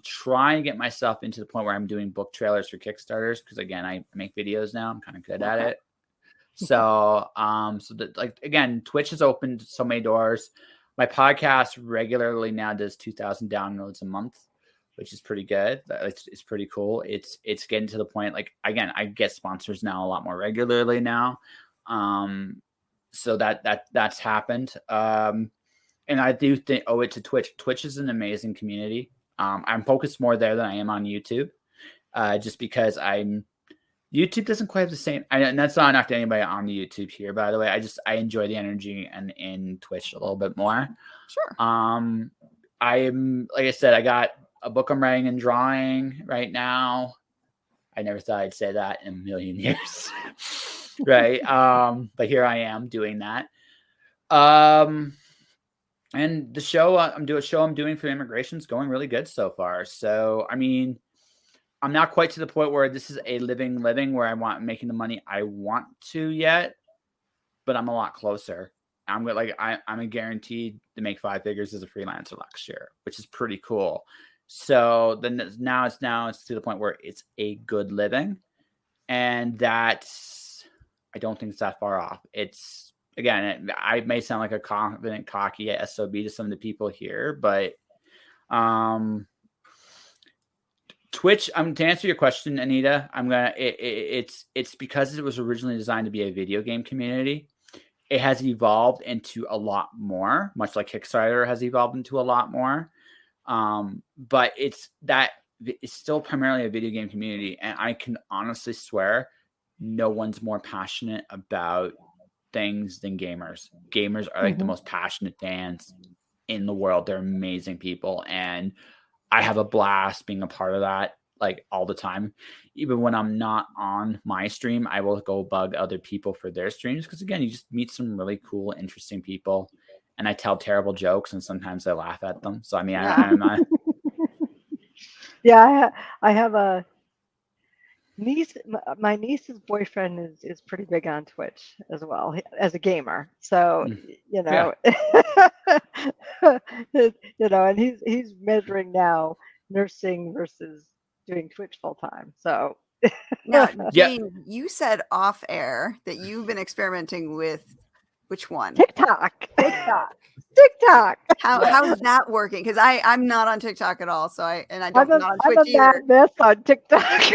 Trying to get myself into the point where I'm doing book trailers for Kickstarters, because again, I make videos now. I'm kind of good at it. So, again, Twitch has opened so many doors. My podcast regularly now does 2,000 downloads a month, which is pretty good. It's pretty cool. It's getting to the point, again, I get sponsors now a lot more regularly now. So that's happened. And I do owe it to Twitch. Twitch is an amazing community. I'm focused more there than I am on YouTube, just because I'm YouTube doesn't quite have the same, and that's not knock to anybody on the YouTube here, by the way. I enjoy the energy and in Twitch a little bit more. Sure. I'm, like I said, I got a book I'm writing and drawing right now. I never thought I'd say that in a million years. Right. But here I am doing that. And the show I'm doing for immigration is going really good so far. So, I mean, I'm not quite to the point where this is a living where I want making the money I want to yet, but I'm a lot closer. I'm guaranteed to make 5 figures as a freelancer next year, which is pretty cool. So then now it's to the point where it's a good living, and that's, I don't think it's that far off. It's, again, I may sound like a confident, cocky SOB to some of the people here, but Twitch, to answer your question, Anita, it's because it was originally designed to be a video game community. It has evolved into a lot more, much like Kickstarter has evolved into a lot more. But it's still primarily a video game community, and I can honestly swear no one's more passionate about things than gamers. Gamers are like the most passionate fans in the world. They're amazing people, and I have a blast being a part of that, like, all the time. Even when I'm not on my stream, I will go bug other people for their streams, because, again, you just meet some really cool, interesting people, and I tell terrible jokes, and sometimes I laugh at them. So, I mean, I'm not. Yeah, I have a niece. My niece's boyfriend is pretty big on Twitch as well, as a gamer. So, you know, you know, and he's measuring now nursing versus doing Twitch full time. So now, Jane, you said off air that you've been experimenting with which one? TikTok. How's that working? Because I'm not on TikTok at all. So I'm not on Twitch I'm a bad mess on TikTok.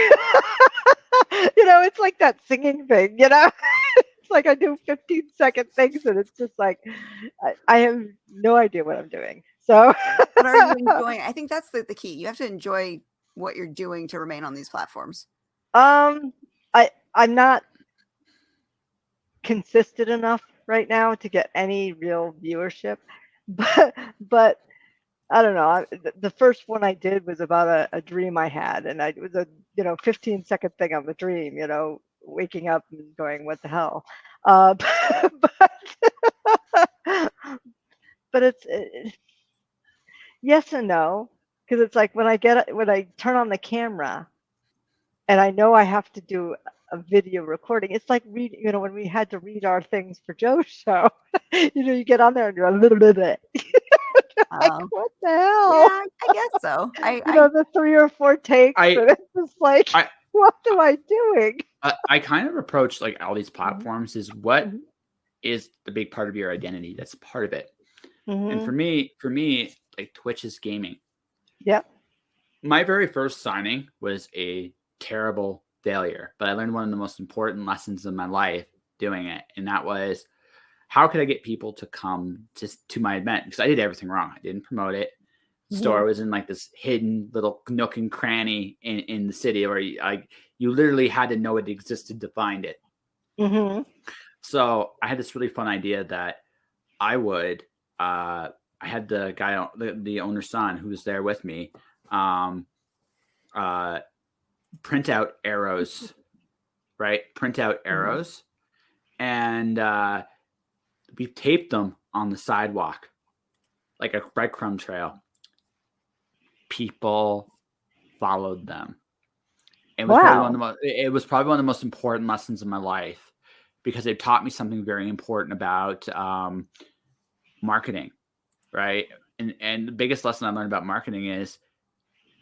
You know, it's like that singing thing, you know. It's like I do 15-second things, and it's just like I have no idea what I'm doing. So what are you enjoying? I think that's the key. You have to enjoy what you're doing to remain on these platforms. I'm not consistent enough right now to get any real viewership, but I don't know. The first one I did was about a dream I had, and it was a 15-second thing of a dream, waking up and going, what the hell? But it's yes and no, because it's like when I turn on the camera and I know I have to do a video recording, it's like when we had to read our things for Joe's show. You get on there and you're a little bit like, what the hell? Yeah, I guess so. The 3 or 4 takes, and it's just like, what am I doing? I kind of approach like all these platforms is what is the big part of your identity. That's part of it. And for me, like, Twitch is gaming. Yep. My very first signing was a terrible failure, but I learned one of the most important lessons in my life doing it. And that was, how could I get people to come to my event? Because I did everything wrong. I didn't promote it. The store was in like this hidden little nook and cranny in the city where you literally had to know it existed to find it. So I had this really fun idea that I would, I had the guy, the owner's son who was there with me, print out arrows, right? Print out arrows. And we taped them on the sidewalk, like a breadcrumb trail. People followed them. It was probably one of the most important lessons in my life, because it taught me something very important about marketing, right? And the biggest lesson I learned about marketing is,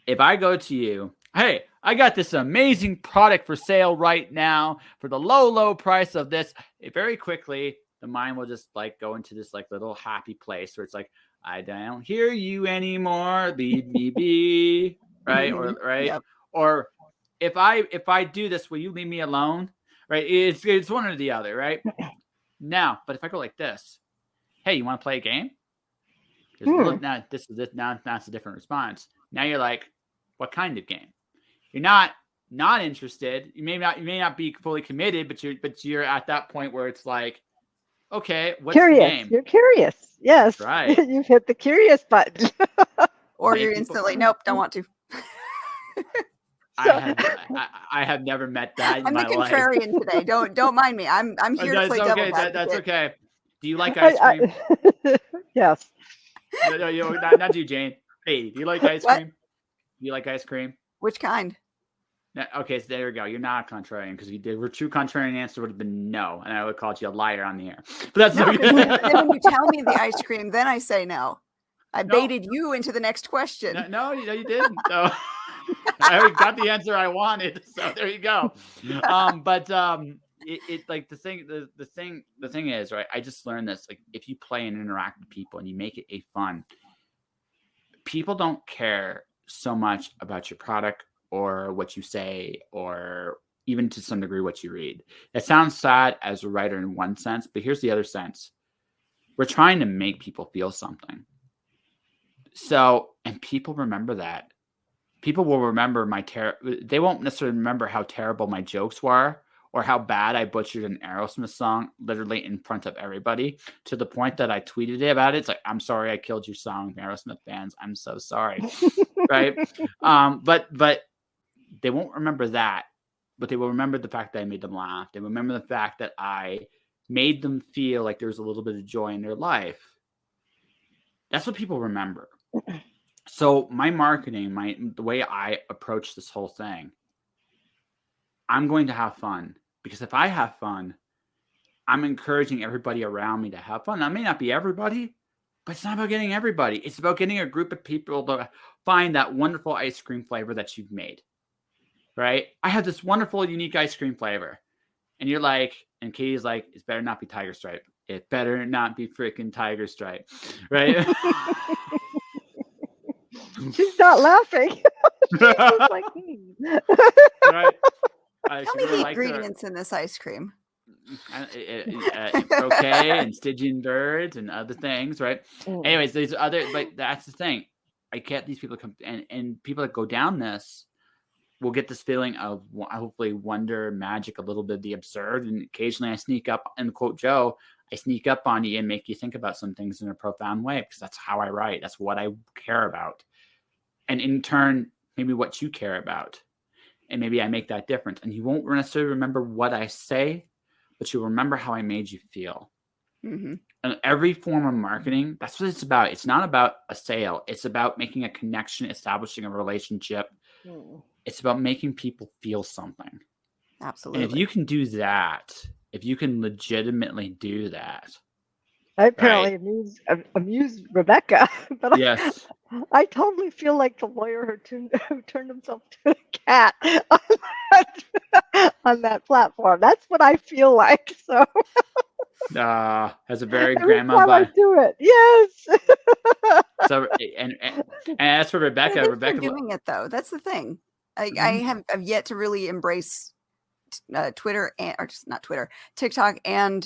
if I go to you, hey, I got this amazing product for sale right now for the low price of this, very quickly the mind will just like go into this like little happy place where it's like, I don't hear you anymore, leave me be, right? Or right? Yep. Or if I do this, will you leave me alone? Right? It's one or the other, right? Now, but if I go like this, hey, you want to play a game? Now that's a different response. Now you're like, what kind of game? You're not not interested. You may not be fully committed, but you're at that point where it's like, okay, what's the game? You're curious. Yes. Right. You've hit the curious button. Or you're instantly, nope, don't want to. I have never met that in my life. I'm the contrarian today. Don't mind me. I'm here to play devil's advocate. That's okay. Do you like ice cream? Yes. No, not you, Jane. Hey, do you like ice cream? Do you like ice cream? Which kind? Okay, so there you go. You're not a contrarian, because if you were true contrarian answer would have been no, and I would have called you a liar on the air. But that's okay. Then when you tell me the ice cream, then I say no. I baited you into the next question. No, you didn't. So I already got the answer I wanted. So there you go. It like the thing is, right? I just learned this. Like, if you play and interact with people and you make it a fun, people don't care so much about your product or what you say, or even to some degree what you read. It sounds sad as a writer in one sense, but here's the other sense. We're trying to make people feel something. So, and people remember that. People will remember they won't necessarily remember how terrible my jokes were, or how bad I butchered an Aerosmith song literally in front of everybody, to the point that I tweeted about it. It's like, I'm sorry I killed your song, Aerosmith fans. I'm so sorry. Right? But they won't remember that, but they will remember the fact that I made them laugh. They remember the fact that I made them feel like there's a little bit of joy in their life. That's what people remember. So my marketing, the way I approach this whole thing, I'm going to have fun, because if I have fun, I'm encouraging everybody around me to have fun. That may not be everybody, but it's not about getting everybody. It's about getting a group of people to find that wonderful ice cream flavor that you've made. Right? I have this wonderful, unique ice cream flavor. And you're like, and Katie's like, it better not be Tiger Stripe. It better not be freaking Tiger Stripe. Right? She's not laughing. She's just like, Right? Tell me the ingredients in this ice cream. Croquet and Stygian birds and other things, right? Anyways, there's other, but that's the thing. I get these people come, and people that go down this will get this feeling of hopefully wonder, magic, a little bit of the absurd. And occasionally I sneak up, and quote Joe, I sneak up on you and make you think about some things in a profound way, because that's how I write. That's what I care about. And in turn, maybe what you care about. And maybe I make that difference. And you won't necessarily remember what I say, but you'll remember how I made you feel. Mm-hmm. And every form of marketing, that's what it's about. It's not about a sale. It's about making a connection, establishing a relationship. It's about making people feel something. Absolutely. And if you can do that, if you can legitimately do that. I apparently amused Rebekah, but yes. I totally feel like the lawyer who turned himself to a cat on that platform. That's what I feel like. So as a very grandma I do it. Yes. So and as for Rebekah doing it though. That's the thing. I have yet to really embrace Twitter or just not Twitter, TikTok, and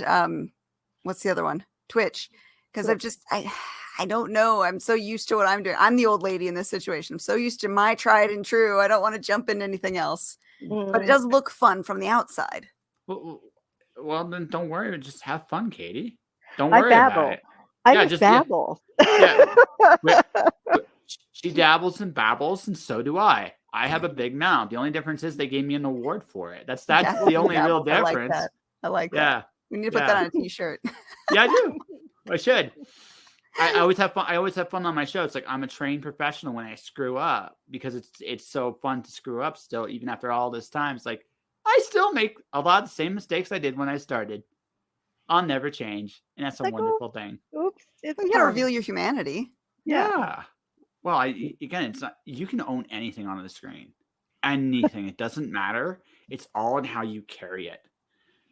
what's the other one? Twitch, because I don't know. I'm so used to what I'm doing. I'm the old lady in this situation. I'm so used to my tried and true. I don't want to jump into anything else. But it does look fun from the outside. Well, then don't worry. Just have fun, Katie. Don't worry about it. I just babble. She dabbles and babbles, and so do I. I have a big mouth. The only difference is they gave me an award for it. That's the only real difference. I like that. We need to put that on a t-shirt. Yeah, I do. I should. I always have fun. I always have fun on my show. It's like I'm a trained professional when I screw up, because it's so fun to screw up still, even after all this time. It's like I still make a lot of the same mistakes I did when I started. I'll never change, and that's a wonderful thing. Oops! You gotta reveal your humanity. Yeah. Well, again, it's not. You can own anything on the screen, anything. It doesn't matter. It's all in how you carry it.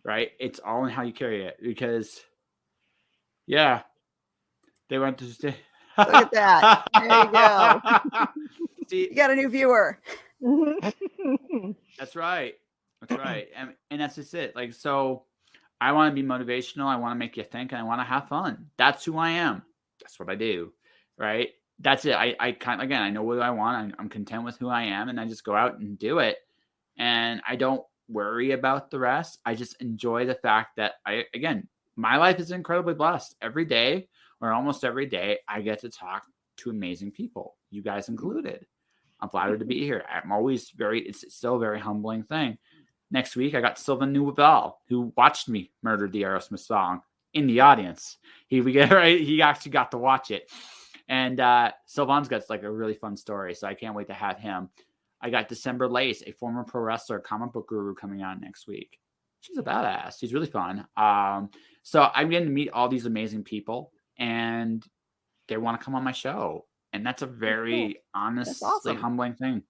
Right? It's all in how you carry it, because, yeah, they want to stay. Look at that. There you go. See, you got a new viewer. That's right. That's right. And that's just it. Like, so I want to be motivational. I want to make you think, and I want to have fun. That's who I am. That's what I do. Right? That's it. I kind of, again, I know what I want. I'm content with who I am, and I just go out and do it. and I don't worry about the rest. I just enjoy the fact that my life is incredibly blessed. Every day, or almost every day, I get to talk to amazing people, you guys included. I'm flattered to be here. I'm always it's still a very humbling thing. Next week, I got Sylvan Newell, who watched me murder the Aerosmith song in the audience. He actually got to watch it. And Sylvan's got like a really fun story, so I can't wait to have him. I got December Lace, a former pro wrestler, comic book guru, coming on next week. She's a badass. She's really fun. So I'm getting to meet all these amazing people, and they want to come on my show. And that's a very honestly humbling thing.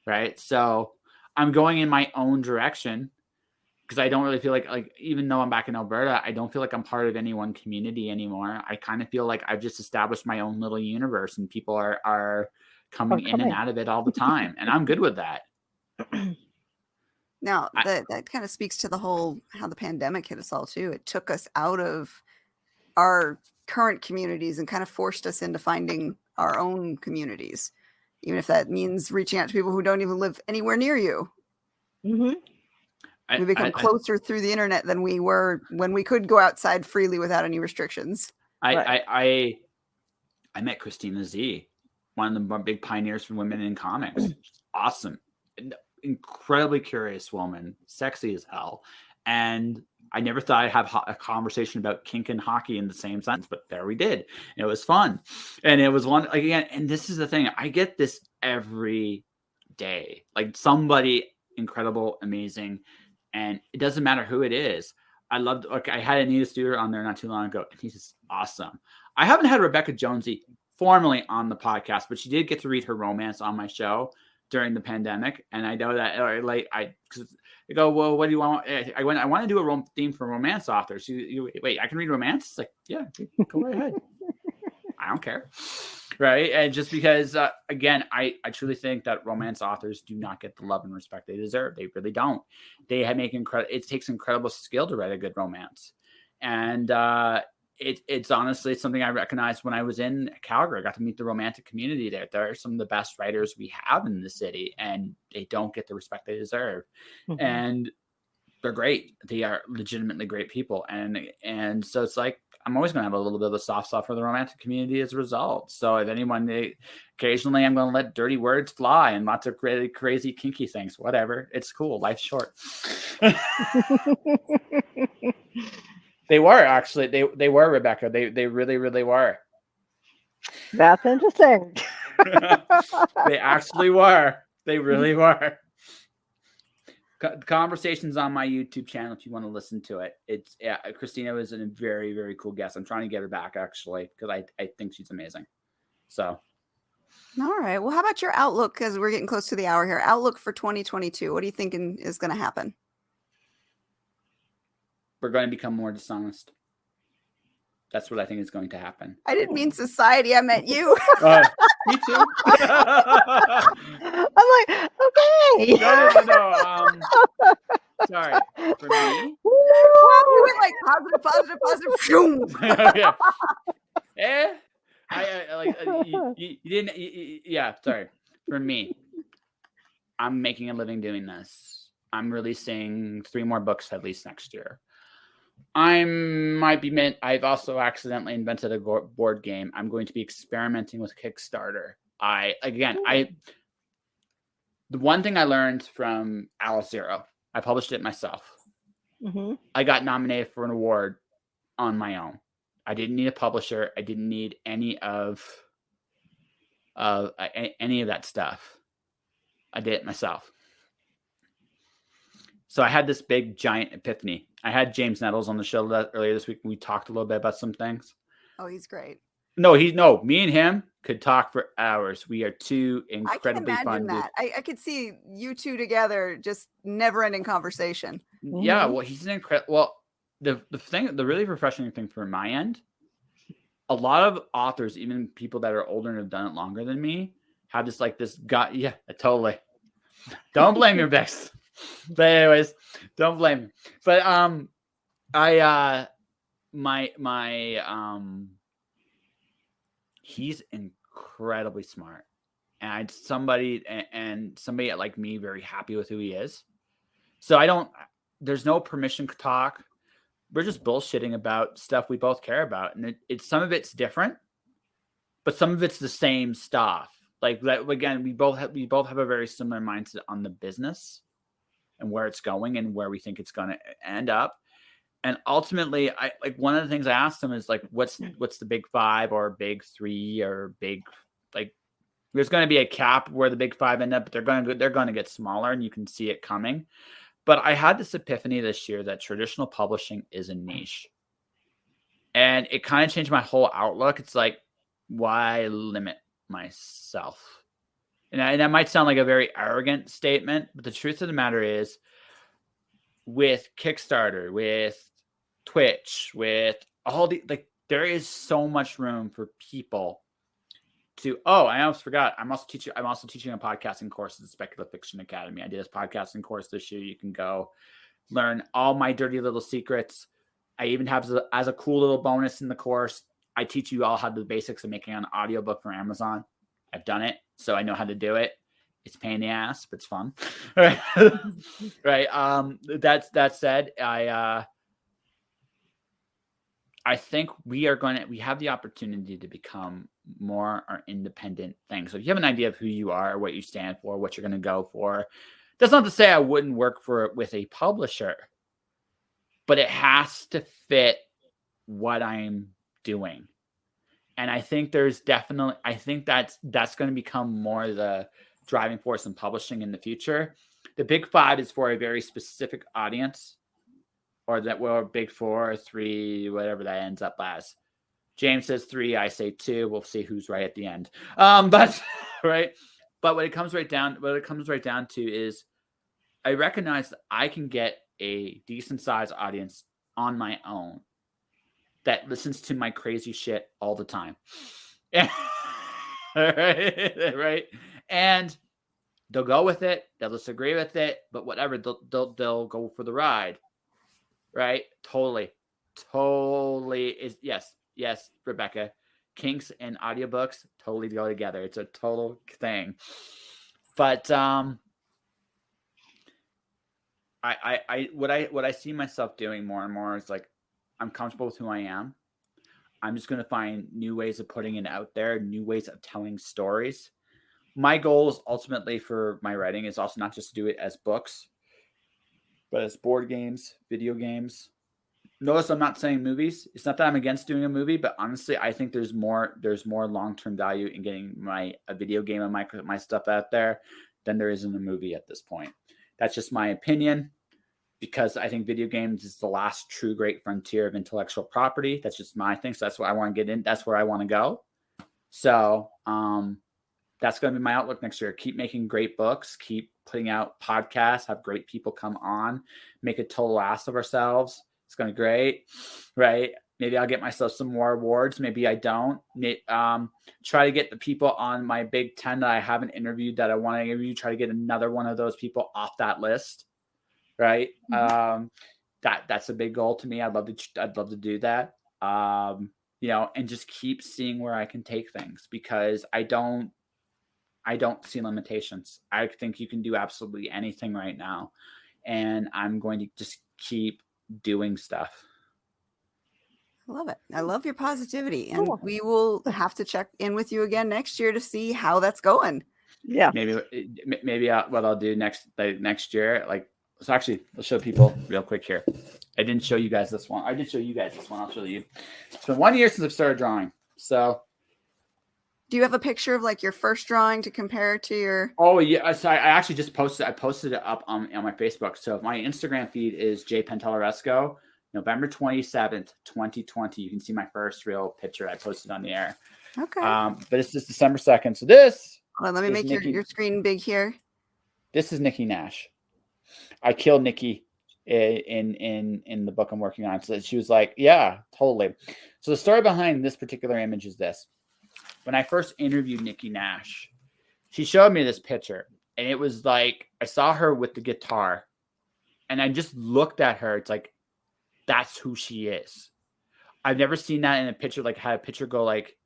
Right? So I'm going in my own direction because I don't really feel like even though I'm back in Alberta, I don't feel like I'm part of any one community anymore. I kind of feel like I've just established my own little universe, and people are coming in and out of it all the time. And I'm good with that. Now, that kind of speaks to how the pandemic hit us all too. It took us out of our current communities and kind of forced us into finding our own communities, even if that means reaching out to people who don't even live anywhere near you. Mm-hmm. We become closer through the internet than we were when we could go outside freely without any restrictions. I met Christina Z, one of the big pioneers for women in comics. Awesome. Incredibly curious woman, sexy as hell. And I never thought I'd have a conversation about kink and hockey in the same sentence, but there we did. It was fun. And it was one, again, and this is the thing. I get this every day. Like somebody incredible, amazing. And it doesn't matter who it is. I had Anita Studer on there not too long ago, and he's just awesome. I haven't had Rebekah Jonesy formally on the podcast, but she did get to read her romance on my show during the pandemic. And I know that I go, well, what do you want? I want to do a theme for romance authors. Wait, I can read romance? It's like, yeah, go right ahead. I don't care. Right. And just because, again, I truly think that romance authors do not get the love and respect they deserve. They really don't. It takes incredible skill to write a good romance. And it's honestly something I recognized when I was in Calgary. I got to meet the romantic community there. They're some of the best writers we have in the city, and they don't get the respect they deserve. Mm-hmm. And they're great. They are legitimately great people. And so it's like, I'm always going to have a little bit of a soft spot for the romantic community as a result. So if occasionally I'm going to let dirty words fly and lots of really crazy, kinky things, whatever. It's cool. Life's short. They were actually, they were, Rebekah. They really, really were. That's interesting. They actually were. They really were. Conversations on my YouTube channel if you want to listen to it. Christina was a very, very cool guest. I'm trying to get her back actually because I think she's amazing. So all right, well, how about your outlook, because we're getting close to the hour here? Outlook for 2022. What are you thinking is going to happen? We're going to become more dishonest. That's what I think is going to happen. I didn't mean society. I meant you. Me too. I'm like, okay. No. Sorry. For me? We went like positive. Yeah. You didn't. Yeah. Sorry. For me, I'm making a living doing this. I'm releasing 3 more books at least next year. I've also accidentally invented a board game. I'm going to be experimenting with Kickstarter. The one thing I learned from Alice Zero, I published it myself. Mm-hmm. I got nominated for an award on my own. I didn't need a publisher. I didn't need any of that stuff. I did it myself. So I had this big giant epiphany. I had James Nettles on the show earlier this week. We talked a little bit about some things. Oh, he's great. No, me and him could talk for hours. We are two incredibly fun. I can imagine that. I could see you two together, just never-ending conversation. Yeah, well, he's an incredible. Well, the really refreshing thing from my end, a lot of authors, even people that are older and have done it longer than me, have this gut. Yeah, totally. Don't blame your best. But anyways, don't blame me. But he's incredibly smart, and somebody like me very happy with who he is. So there's no permission talk. We're just bullshitting about stuff we both care about. And it's some of it's different, but some of it's the same stuff. Like again, we both have a very similar mindset on the business and where it's going and where we think it's going to end up. And ultimately, one of the things I asked him is like, what's the big 5 or big 3 or big, like, there's going to be a cap where the big 5 end up, but they're going to get smaller, and you can see it coming. But I had this epiphany this year that traditional publishing is a niche, and it kind of changed my whole outlook. It's like, why limit myself? And that might sound like a very arrogant statement, but the truth of the matter is, with Kickstarter, with Twitch, with all the, like, there is so much room for people to, I almost forgot. I'm also teaching a podcasting course at the Speculative Fiction Academy. I did this podcasting course this year. You can go learn all my dirty little secrets. I even have as a cool little bonus in the course, I teach you all how to do the basics of making an audiobook for Amazon. I've done it, so I know how to do it. It's a pain in the ass, but it's fun. Right. Right. That said, I think we have the opportunity to become more our independent thing. So if you have an idea of who you are, what you stand for, what you're going to go for, that's not to say I wouldn't work with a publisher, but it has to fit what I'm doing. And I think that's going to become more the driving force in publishing in the future. The big 5 is for a very specific audience, or big 4, 3, whatever that ends up as. James says 3, I say 2. We'll see who's right at the end. But right. But what it comes right down to is, I recognize that I can get a decent sized audience on my own that listens to my crazy shit all the time. Right. And they'll go with it. They'll disagree with it, but whatever, they'll go for the ride. Right. Totally is. Yes, Rebekah. Kinks and audiobooks totally go together. It's a total thing. But what I see myself doing more and more is, like, I'm comfortable with who I am. I'm just going to find new ways of putting it out there, new ways of telling stories. My goal is ultimately for my writing is also not just to do it as books, but as board games, video games. Notice I'm not saying movies. It's not that I'm against doing a movie, but honestly, I think there's more long-term value in getting a video game and my stuff out there than there is in a movie at this point. That's just my opinion, because I think video games is the last true great frontier of intellectual property. That's just my thing. So that's what I want to get in. That's where I want to go. So that's going to be my outlook next year. Keep making great books, keep putting out podcasts, have great people come on, make a total ass of ourselves. It's going to be great, right? Maybe I'll get myself some more awards. Maybe I don't. Try to get the people on my big 10 that I haven't interviewed that I want to interview. Try to get another one of those people off that list, right? Mm-hmm. That's a big goal to me. I'd love to do that. And just keep seeing where I can take things, because I don't see limitations. I think you can do absolutely anything right now, and I'm going to just keep doing stuff. I love it. I love your positivity, and we will have to check in with you again next year to see how that's going. Yeah. Maybe what I'll do next year, so actually, I'll show people real quick here. I didn't show you guys this one. I did show you guys this one. I'll show you. It's been 1 year since I've started drawing. So, do you have a picture of like your first drawing to compare to your? Oh yeah, so I actually just posted. I posted it up on my Facebook. So my Instagram feed is Pantalleresco. November 27th, 2020. You can see my first real picture I posted on the air. Okay. But it's just December 2nd. So this. Hold on, let me make your screen big here. This is Nikki Nash. I killed Nikki in the book I'm working on. So she was like, yeah, totally. So the story behind this particular image is this. When I first interviewed Nikki Nash, she showed me this picture, and it was like, I saw her with the guitar, and I just looked at her. It's like, that's who she is. I've never seen that in a picture, like had a picture go like,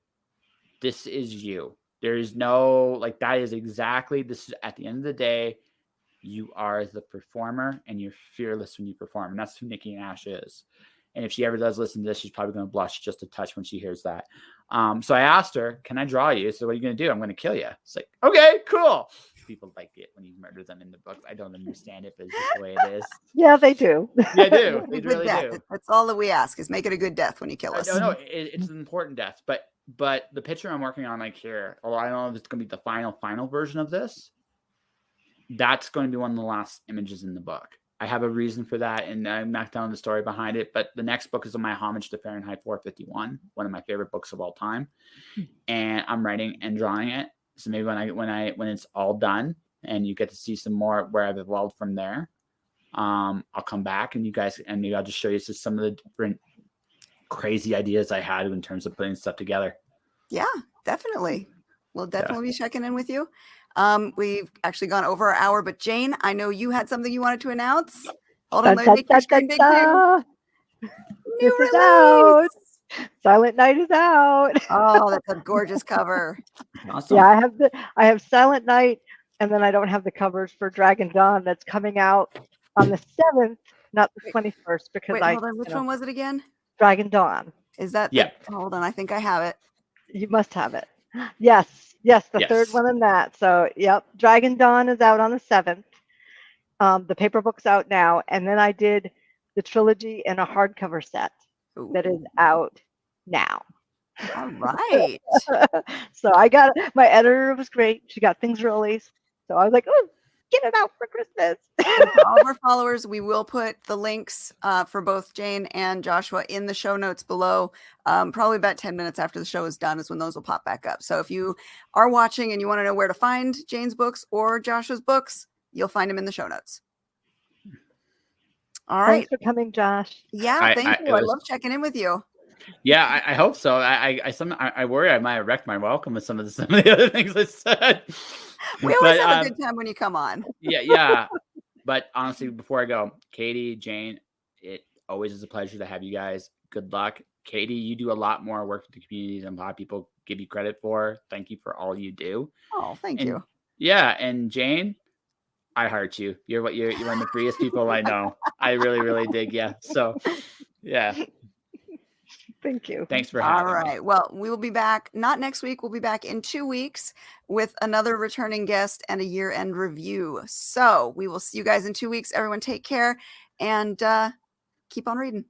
this is you. There's no, like, that is exactly, this is, at the end of the day, you are the performer and you're fearless when you perform. And that's who Nikki Nash is. And if she ever does listen to this, she's probably going to blush just a touch when she hears that. So I asked her, can I draw you? So what are you going to do? I'm going to kill you. It's like, okay, cool. People like it when you murder them in the books. I don't understand it, but it's just the way it is. Yeah, they do. Yeah, they do. They really do. That's all that we ask, is make it a good death when you kill us. No, it's an important death. But the picture I'm working on, like, here, although I don't know if it's going to be the final version of this, that's going to be one of the last images in the book. I have a reason for that, and I'm not telling the story behind it, but the next book is my homage to Fahrenheit 451, one of my favorite books of all time. And I'm writing and drawing it. So maybe when it's all done and you get to see some more where I've evolved from there, I'll come back and maybe I'll just show you some of the different crazy ideas I had in terms of putting stuff together. Yeah, definitely. We'll definitely be checking in with you. We've actually gone over our hour, but Jane, I know you had something you wanted to announce. Hold on, let me make your screen big too. This is out. Silent Night is out. Oh, that's a gorgeous cover. Awesome. Yeah, I have Silent Night, and then I don't have the covers for Dragon Dawn that's coming out on the 7th, not the 21st, because hold on. Which one was it again? Dragon Dawn. Is that? Yeah. Hold on, I think I have it. You must have it. Yes, the third one in that. So, yep, Dragon Dawn is out on the 7th. The paper book's out now, and then I did the trilogy in a hardcover set that is out now. All right. So my editor was great. She got things released. So I was like, oh, get it out for Christmas. For all of our followers, we will put the links for both Jane and Joshua in the show notes below. Probably about 10 minutes after the show is done is when those will pop back up. So if you are watching and you want to know where to find Jane's books or Joshua's books, you'll find them in the show notes. All right. Thanks for coming, Josh. Yeah, thank you. I love checking in with you. Yeah, I hope so. I worry I might have wrecked my welcome with some of the other things I said. We always have a good time when you come on. Yeah. But honestly, before I go, Katie, Jane, it always is a pleasure to have you guys. Good luck. Katie, you do a lot more work with the community than a lot of people give you credit for. Thank you for all you do. Oh, thank you. Yeah, and Jane, I heart you. You're one of the freest people I know. I really, really dig you. So, yeah. Thank you. Thanks for having me. All right. Well, we will be back, not next week. We'll be back in 2 weeks with another returning guest and a year-end review. So we will see you guys in 2 weeks. Everyone take care and keep on reading.